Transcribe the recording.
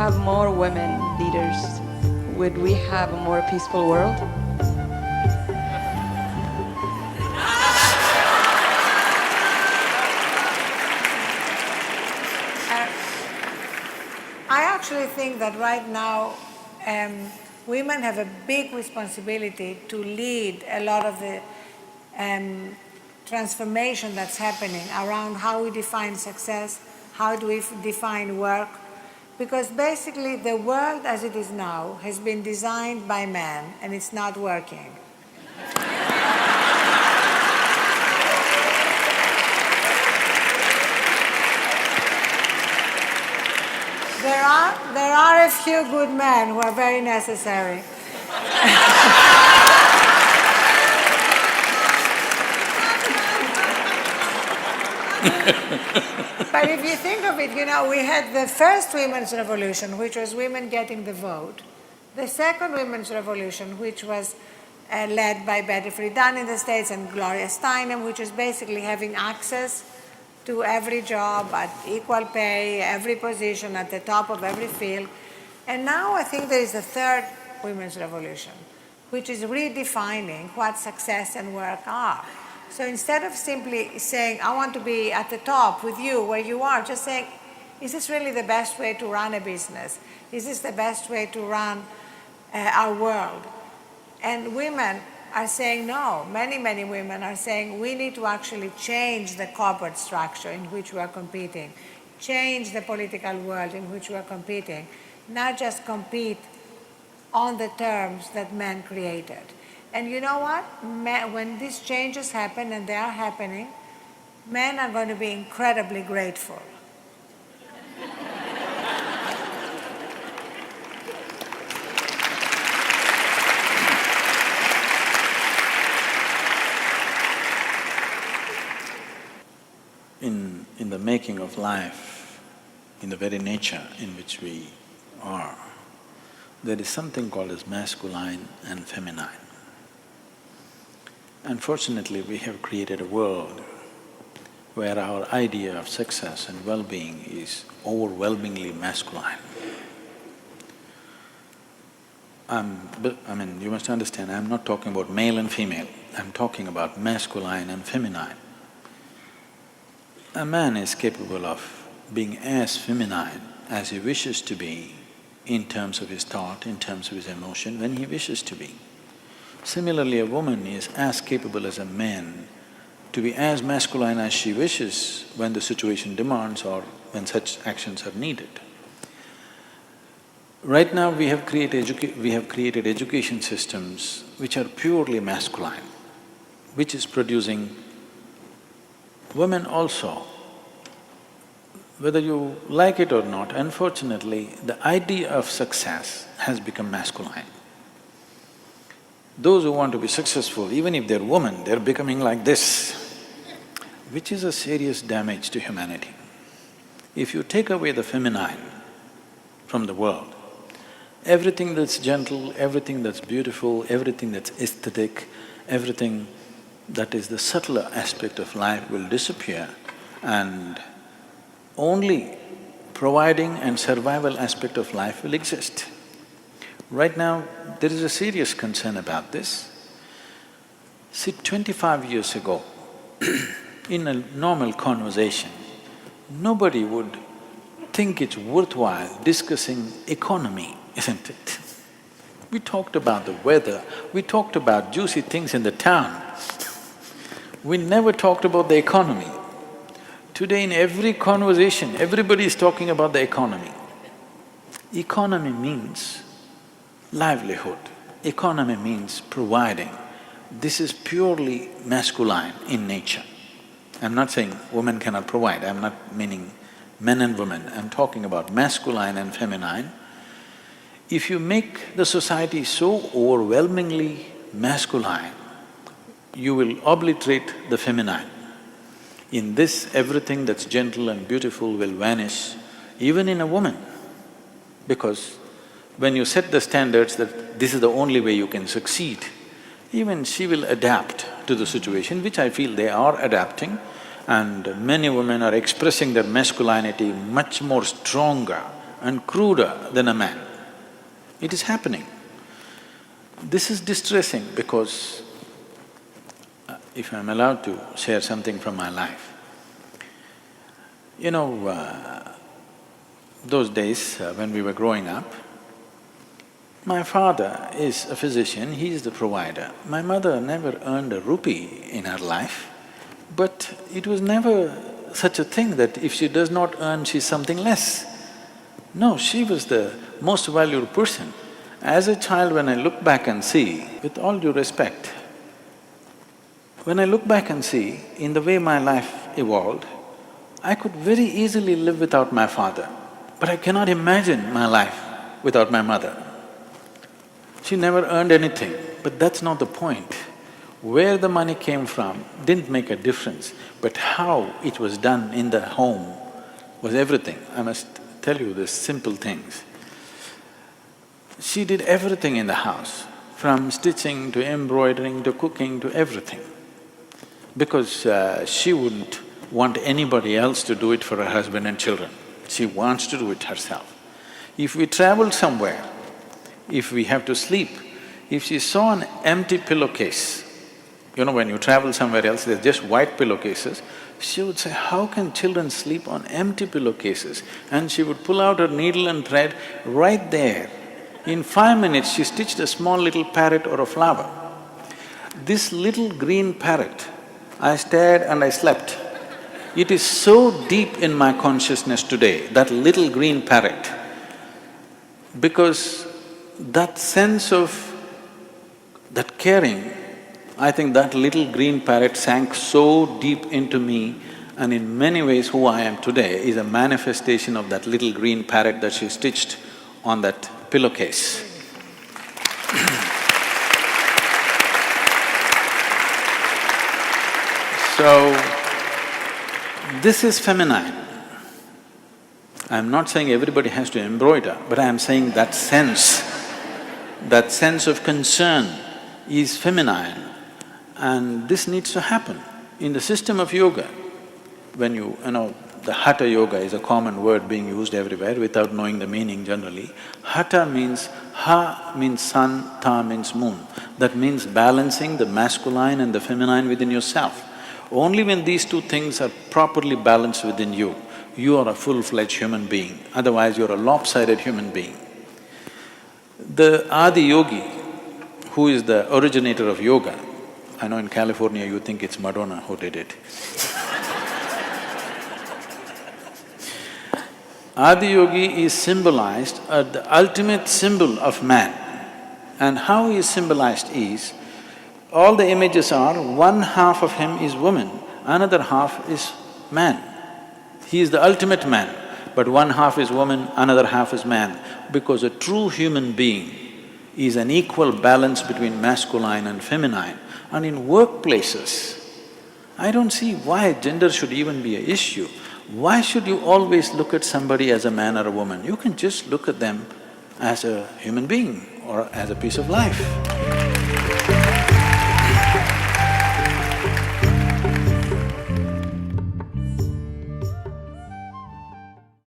have more women leaders, would we have a more peaceful world? I actually think that right now women have a big responsibility to lead a lot of the transformation that's happening around how we define success, how do we define work, because basically the world as it is now has been designed by men and it's not working. There are a few good men who are very necessary. But if you think of it, we had the first women's revolution, which was women getting the vote. The second women's revolution, which was led by Betty Friedan in the States and Gloria Steinem, which is basically having access to every job at equal pay, every position at the top of every field. And now I think there is a third women's revolution, which is redefining what success and work are. So instead of simply saying, I want to be at the top with you where you are, just saying, is this really the best way to run a business? Is this the best way to run our world? And women are saying no. Many, many women are saying we need to actually change the corporate structure in which we are competing, change the political world in which we are competing, not just compete on the terms that men created. And you know what? When these changes happen, and they are happening, men are going to be incredibly grateful. In the making of life, in the very nature in which we are, there is something called as masculine and feminine. Unfortunately, we have created a world where our idea of success and well-being is overwhelmingly masculine. You must understand, I'm not talking about male and female, I'm talking about masculine and feminine. A man is capable of being as feminine as he wishes to be in terms of his thought, in terms of his emotion, when he wishes to be. Similarly, a woman is as capable as a man to be as masculine as she wishes when the situation demands or when such actions are needed. Right now we have created education systems which are purely masculine, which is producing women also. Whether you like it or not, unfortunately, the idea of success has become masculine. Those who want to be successful, even if they're women, they're becoming like this, which is a serious damage to humanity. If you take away the feminine from the world, everything that's gentle, everything that's beautiful, everything that's aesthetic, everything that is the subtler aspect of life will disappear, and only providing and survival aspect of life will exist. Right now, there is a serious concern about this. See, 25 years ago, in a normal conversation, nobody would think it's worthwhile discussing economy, isn't it? We talked about the weather, we talked about juicy things in the town. We never talked about the economy. Today in every conversation, everybody is talking about the economy. Economy means livelihood, economy means providing. This is purely masculine in nature. I'm not saying women cannot provide, I'm not meaning men and women, I'm talking about masculine and feminine. If you make the society so overwhelmingly masculine, you will obliterate the feminine. In this, everything that's gentle and beautiful will vanish, even in a woman, because when you set the standards that this is the only way you can succeed, even she will adapt to the situation, which I feel they are adapting, and many women are expressing their masculinity much more stronger and cruder than a man. It is happening. This is distressing because, if I'm allowed to share something from my life, those days when we were growing up, my father is a physician, he is the provider. My mother never earned a rupee in her life, but it was never such a thing that if she does not earn, she's something less. No, she was the most valued person. As a child, when I look back and see, with all due respect, when I look back and see in the way my life evolved, I could very easily live without my father, but I cannot imagine my life without my mother. She never earned anything, but that's not the point. Where the money came from didn't make a difference, but how it was done in the home was everything. I must tell you these simple things. She did everything in the house, from stitching to embroidering to cooking to everything, because she wouldn't want anybody else to do it for her husband and children. She wants to do it herself. If we travel somewhere, if we have to sleep, if she saw an empty pillowcase, when you travel somewhere else, there's just white pillowcases, she would say, how can children sleep on empty pillowcases? And she would pull out her needle and thread right there. In 5 minutes, she stitched a small little parrot or a flower. This little green parrot, I stared and I slept. It is so deep in my consciousness today, that little green parrot, because that sense of that caring, I think that little green parrot sank so deep into me, and in many ways who I am today is a manifestation of that little green parrot that she stitched on that pillowcase. So, this is feminine. I'm not saying everybody has to embroider, but I am saying that sense of concern is feminine, and this needs to happen. In the system of yoga, when the Hatha yoga is a common word being used everywhere without knowing the meaning generally. Hatha means… Ha means sun, Ta means moon. That means balancing the masculine and the feminine within yourself. Only when these two things are properly balanced within you, you are a full-fledged human being, otherwise you're a lopsided human being. The Adi Yogi, who is the originator of yoga, I know in California you think it's Madonna who did it. Adi Yogi is symbolized as the ultimate symbol of man. And how he is symbolized is, all the images are, one half of him is woman, another half is man. He is the ultimate man, but one half is woman, another half is man, because a true human being is an equal balance between masculine and feminine. And in workplaces, I don't see why gender should even be an issue. Why should you always look at somebody as a man or a woman? You can just look at them as a human being or as a piece of life.